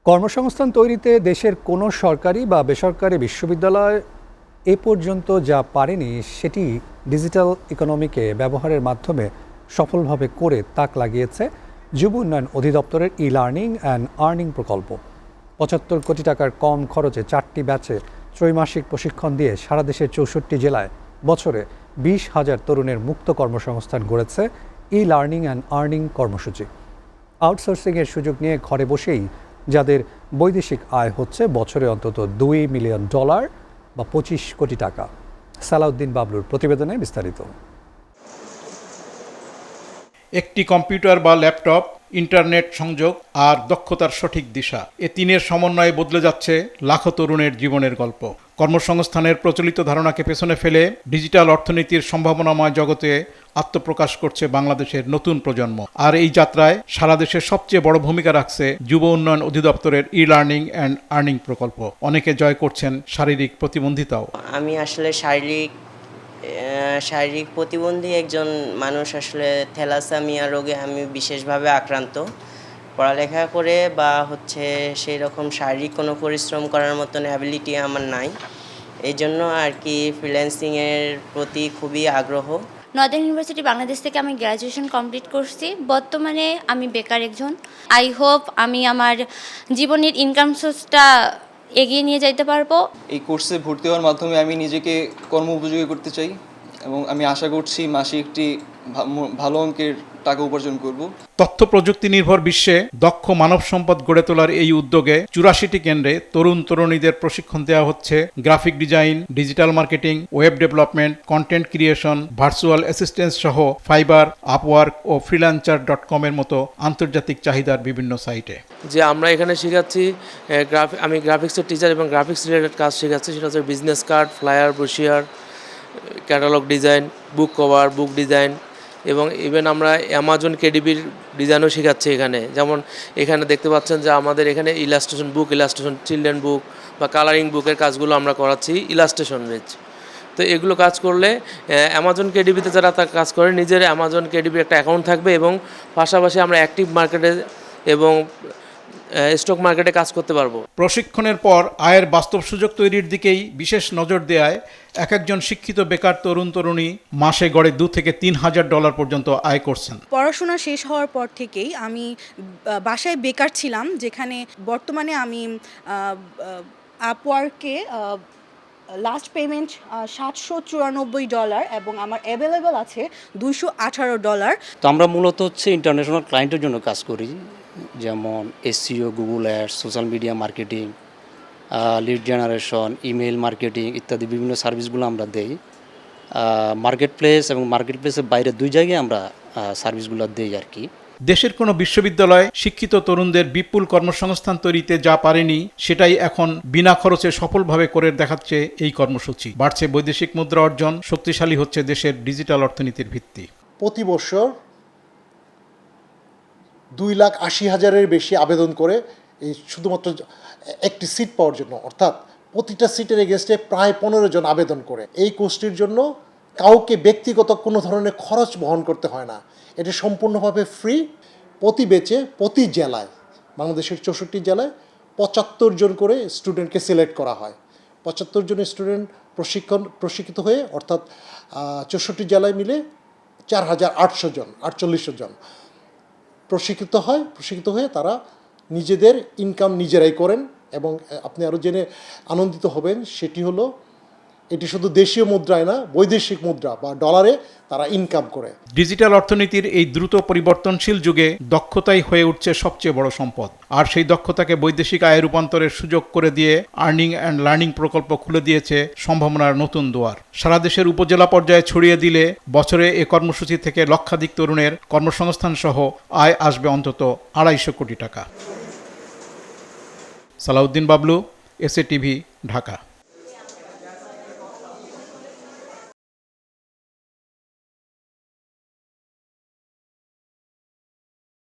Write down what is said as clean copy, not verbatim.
কর্মসংস্থান তৈরিতে দেশের কোনো সরকারি বা বেসরকারি বিশ্ববিদ্যালয় এ পর্যন্ত যা পারেনি সেটি ডিজিটাল ইকোনমিকে ব্যবহারের মাধ্যমে সফলভাবে করে তাক লাগিয়েছে যুব উন্নয়ন অধিদপ্তরের ই-লার্নিং অ্যান্ড আর্নিং প্রকল্প। ৭৫ কোটি টাকার কম খরচে ৪টি ব্যাচে ত্রৈমাসিক প্রশিক্ষণ দিয়ে সারা দেশের ৬৪ জেলায় বছরে ২০,০০০ তরুণের মুক্ত কর্মসংস্থান গড়েছে ই-লার্নিং অ্যান্ড আর্নিং কর্মসূচি। আউটসোর্সিংয়ের সুযোগ নিয়ে ঘরে বসেই যাদের বৈদেশিক আয় হচ্ছে বছরে অন্তত $2 মিলিয়ন বা ২৫ কোটি টাকা। সালাউদ্দিন বাবলুর প্রতিবেদনে বিস্তারিত। একটি কম্পিউটার বা ল্যাপটপ, ইন্টারনেট সংযোগ আর দক্ষতার সঠিক দিশা, এ তিনের সমন্বয়ে বদলে যাচ্ছে লাখো তরুণের জীবনের গল্প। কর্মসংস্থানের প্রচলিত ধারণাকে পেছনে ফেলে ডিজিটাল অর্থনীতির সম্ভাবনাময় জগতে আত্মপ্রকাশ করছে বাংলাদেশের নতুন প্রজন্ম। আর এই যাত্রায় সারা দেশের সবচেয়ে বড় ভূমিকা রাখছে যুব উন্নয়ন অধিদপ্তরের ই-লার্নিং অ্যান্ড আর্নিং প্রকল্প। অনেকে জয় করছেন শারীরিক প্রতিবন্ধিতাও। আমি আসলে শারীরিক প্রতিবন্ধী একজন মানুষ। আসলে থ্যালাসেমিয়া রোগে আমি বিশেষভাবে আক্রান্ত। পড়ালেখা করে বা সেই রকম শারীরিক কোনো পরিশ্রম করার মতন অ্যাবিলিটি আমার নাই। এই জন্য আর কি ফ্রিল্যান্সিংয়ের প্রতি খুবই আগ্রহ। নর্দার্ন ইউনিভার্সিটি বাংলাদেশ থেকে আমি গ্র্যাজুয়েশন কমপ্লিট করছি। বর্তমানে আমি বেকার একজন। আই হোপ আমি আমার জীবনের ইনকাম সোর্সটা এগিয়ে নিয়ে যাইতে পারবো। এই কোর্সে ভর্তি হওয়ার মাধ্যমে আমি নিজেকে কর্ম উপযোগী করতে চাই এবং আমি আশা করছি মাসে একটি ভালো অঙ্কের টাকা উপার্জন করব। তথ্য প্রযুক্তি নির্ভর বিশ্বে দক্ষ মানব সম্পদ গড়ে তোলার এই উদ্যোগে ৮৪টি কেন্দ্রে তরুণ তরুণীদের প্রশিক্ষণ দেওয়া হচ্ছে graphic design, digital marketing, web development, content creation, virtual assistance সহ ফাইবার, আপওয়ার্ক ও ফ্রিল্যান্সার.com এর মতো আন্তর্জাতিক চাহিদার বিভিন্ন সাইটে। যে আমরা এখানে শেখাচ্ছি, আমি গ্রাফিক্সের টিচার এবং গ্রাফিক্স রিলেটেড কাজ শেখাচ্ছি। সেটা হচ্ছে business card, flyer, brochure, catalogue design, book cover, book design এবং ইভেন আমরা অ্যামাজন কেডিবির ডিজাইনও শেখাচ্ছি এখানে। যেমন এখানে দেখতে পাচ্ছেন যে আমাদের এখানে ইলাস্ট্রেশন, চিলড্রেন বুক বা কালারিং বুকের কাজগুলো আমরা করাচ্ছি ইলাস্ট্রেশন বেচ। তো এগুলো কাজ করলে অ্যামাজন কেডিবিতে যারা কাজ করে নিজের অ্যামাজন কেডিবির একটা অ্যাকাউন্ট থাকবে এবং পাশাপাশি আমরা অ্যাক্টিভ মার্কেটে এবং স্টক মার্কেটে কাজ করতে পারবো। প্রশিক্ষণের পর আয়ের বাস্তব সুযোগ তৈরির দিকেই বিশেষ নজর দেয় এক একজন শিক্ষিত বেকার তরুণ তরুণী মাসে গড়ে $2,000 থেকে $3,000 পর্যন্ত আয় করছেন। পড়াশোনা শেষ হওয়ার পর থেকেই আমি বাসায় বেকার ছিলাম, যেখানে বর্তমানে আমি আপওয়ার্কে লাস্ট পেমেন্ট $794 এবং আমার অ্যাভেলেবল আছে $218। তো আমরা মূলত ইন্টারন্যাশনাল ক্লায়েন্টের জন্য কাজ করি, যেমন SEO, Google ads, social media marketing, lead generation, email marketing ইত্যাদি বিভিন্ন সার্ভিসগুলো আমরা দেই। মার্কেট প্লেস এবং মার্কেট প্লেসের বাইরে দুই জায়গায় আমরা সার্ভিসগুলো দেই আর কি। দেশের কোনো বিশ্ববিদ্যালয় শিক্ষিত তরুণদের বিপুল কর্মসংস্থান তৈরিতে যা পারেনি সেটাই এখন বিনা খরচে সফলভাবে করে দেখাচ্ছে এই কর্মসূচি। বাড়ছে বৈদেশিক মুদ্রা অর্জন, শক্তিশালী হচ্ছে দেশের ডিজিটাল অর্থনীতির ভিত্তি। প্রতি বছর 2,80,000-এর বেশি আবেদন করে এই শুধুমাত্র একটি সিট পাওয়ার জন্য, অর্থাৎ প্রতিটা সিটের এগেনস্টে প্রায় 15 জন আবেদন করে। এই কোর্সটির জন্য কাউকে ব্যক্তিগত কোনো ধরনের খরচ বহন করতে হয় না। এটি সম্পূর্ণভাবে ফ্রি। প্রতি ব্যাচে প্রতি জেলায়, বাংলাদেশের 64 জেলায় 75 জন করে স্টুডেন্টকে সিলেক্ট করা হয়। 75 জন স্টুডেন্ট প্রশিক্ষিত হয়ে, অর্থাৎ 64 জেলায় মিলে 4,848 জন প্রশিক্ষিত হয়ে তারা নিজেদের ইনকাম নিজেরাই করেন। এবং আপনি আরও জেনে আনন্দিত হবেন, সেটি হলো এটি শুধু দেশীয় মুদ্রায় না, বৈদেশিক মুদ্রা বা ডলারে তারা ইনকাম করে। ডিজিটাল অর্থনীতির এই দ্রুত পরিবর্তনশীল যুগে দক্ষতাই হয়ে উঠছে সবচেয়ে বড় সম্পদ। আর সেই দক্ষতাকে বৈদেশিক আয়ে রূপান্তরের সুযোগ করে দিয়ে আর্নিং অ্যান্ড লার্নিং প্রকল্প খুলে দিয়েছে সম্ভাবনার নতুন দুয়ার। সারা দেশের উপজেলা পর্যায়ে ছড়িয়ে দিলে বছরে এ কর্মসূচি থেকে লক্ষাধিক তরুণের কর্মসংস্থান সহ আয় আসবে অন্তত $250 কোটি টাকা। Salauddin Bablu, SA TV, Dhaka.